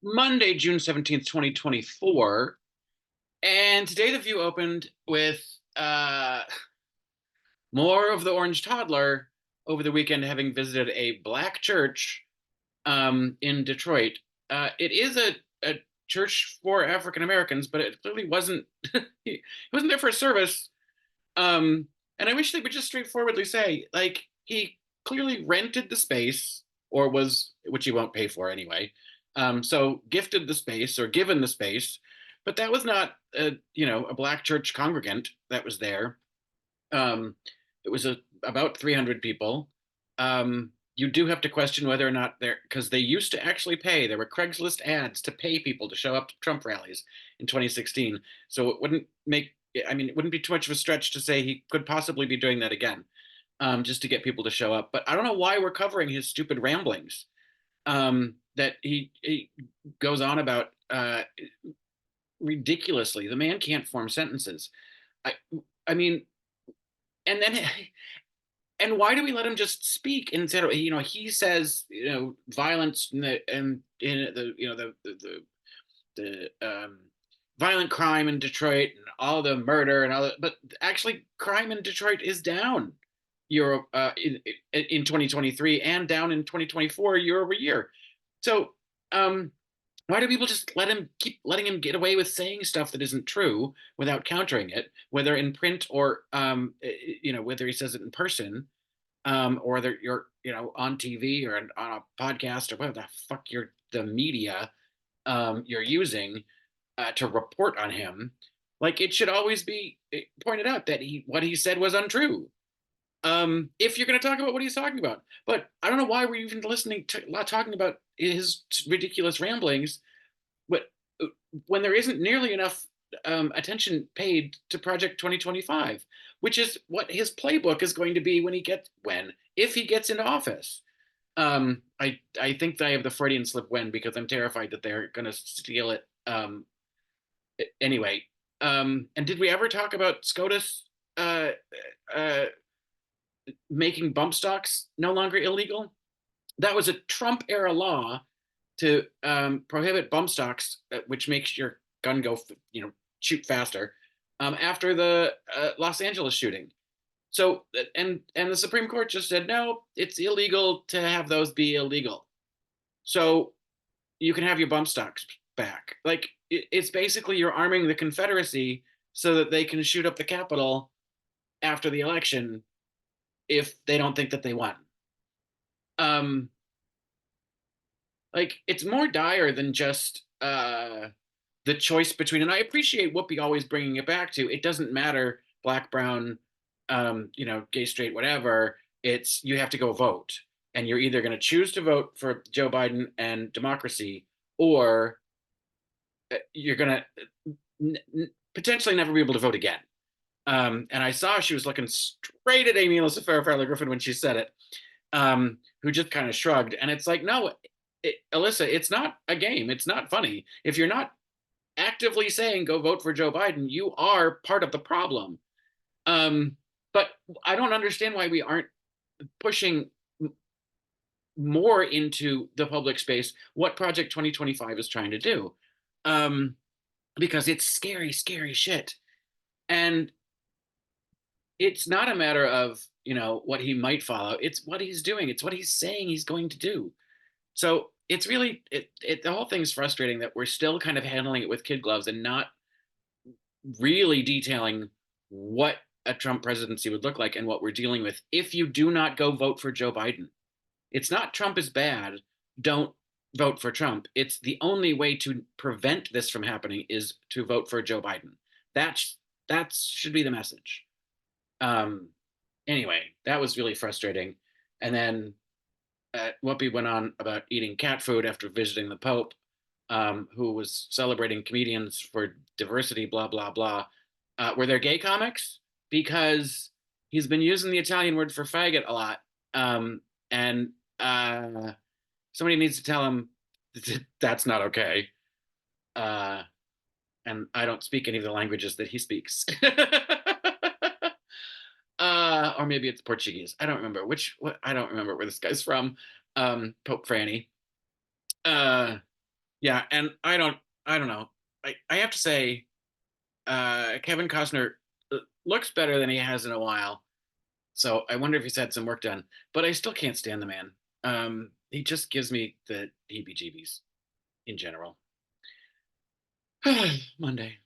Monday, June 17th, 2024. And today the View opened with more of the Orange Toddler over the weekend, having visited a black church in Detroit. It is a church for African Americans, but it clearly wasn't. He wasn't there for a service. And I wish they would just straightforwardly say, like, he clearly rented the space, or was, which he won't pay for anyway. So gifted the space or given the space, but that was not a black church congregant that was there. Um, it was about 300 people. You do have to question whether or not they're, because they used to actually pay. There were Craigslist ads to pay people to show up to Trump rallies in 2016. So it wouldn't make, I mean, it wouldn't be too much of a stretch to say he could possibly be doing that again, just to get people to show up. But I don't know why we're covering his stupid ramblings, that he goes on about ridiculously. The man can't form sentences. I, I mean, and then and why do we let him just speak instead of, he says, violence and in the violent crime in Detroit and all the murder and all that, but actually crime in Detroit is down year in 2023 and down in 2024 year over year. So why do people just keep letting him get away with saying stuff that isn't true without countering it, whether in print or whether he says it in person, or whether you're on TV or on a podcast or whatever the fuck the media you're using to report on him. Like, it should always be pointed out that what he said was untrue. If you're going to talk about what he's talking about, but I don't know why we're even listening to talking about his ridiculous ramblings, but when there isn't nearly enough attention paid to Project 2025, which is what his playbook is going to be if he gets into office. I think I have the Freudian slip when, because I'm terrified that they're going to steal it. Anyway, and did we ever talk about SCOTUS uh, uh, making bump stocks no longer illegal? That was a Trump era law to prohibit bump stocks, which makes your gun go, shoot faster, after the Los Angeles shooting. So, and the Supreme Court just said, no, it's illegal to have those be illegal. So you can have your bump stocks back. Like, it's basically you're arming the Confederacy so that they can shoot up the Capitol after the election if they don't think that they won. Um, like, it's more dire than just the choice between. And I appreciate Whoopi always bringing it back to, it doesn't matter black, brown, gay, straight, whatever. It's, you have to go vote, and you're either going to choose to vote for Joe Biden and democracy, or you're going to potentially never be able to vote again. And I saw she was looking straight at Amy Farrah Griffin when she said it, who just kind of shrugged. And it's like, no, Alyssa, it's not a game. It's not funny. If you're not actively saying go vote for Joe Biden, you are part of the problem. But I don't understand why we aren't pushing more into the public space what Project 2025 is trying to do, because it's scary, scary shit. And it's not a matter of, what he might follow. It's what he's doing. It's what he's saying he's going to do. So it's really, the whole thing's frustrating that we're still kind of handling it with kid gloves and not really detailing what a Trump presidency would look like and what we're dealing with if you do not go vote for Joe Biden. It's not Trump is bad, don't vote for Trump. It's the only way to prevent this from happening is to vote for Joe Biden. That should be the message. Um, anyway, that was really frustrating. And then Whoopi went on about eating cat food after visiting the Pope, who was celebrating comedians for diversity, blah, blah, blah. Were there gay comics? Because he's been using the Italian word for faggot a lot. And somebody needs to tell him that's not okay. And I don't speak any of the languages that he speaks. Or maybe it's Portuguese. I don't remember I don't remember where this guy's from. Pope Franny. Yeah, and I don't know. I have to say, Kevin Costner looks better than he has in a while. So I wonder if he's had some work done. But I still can't stand the man. He just gives me the heebie-jeebies in general. Monday.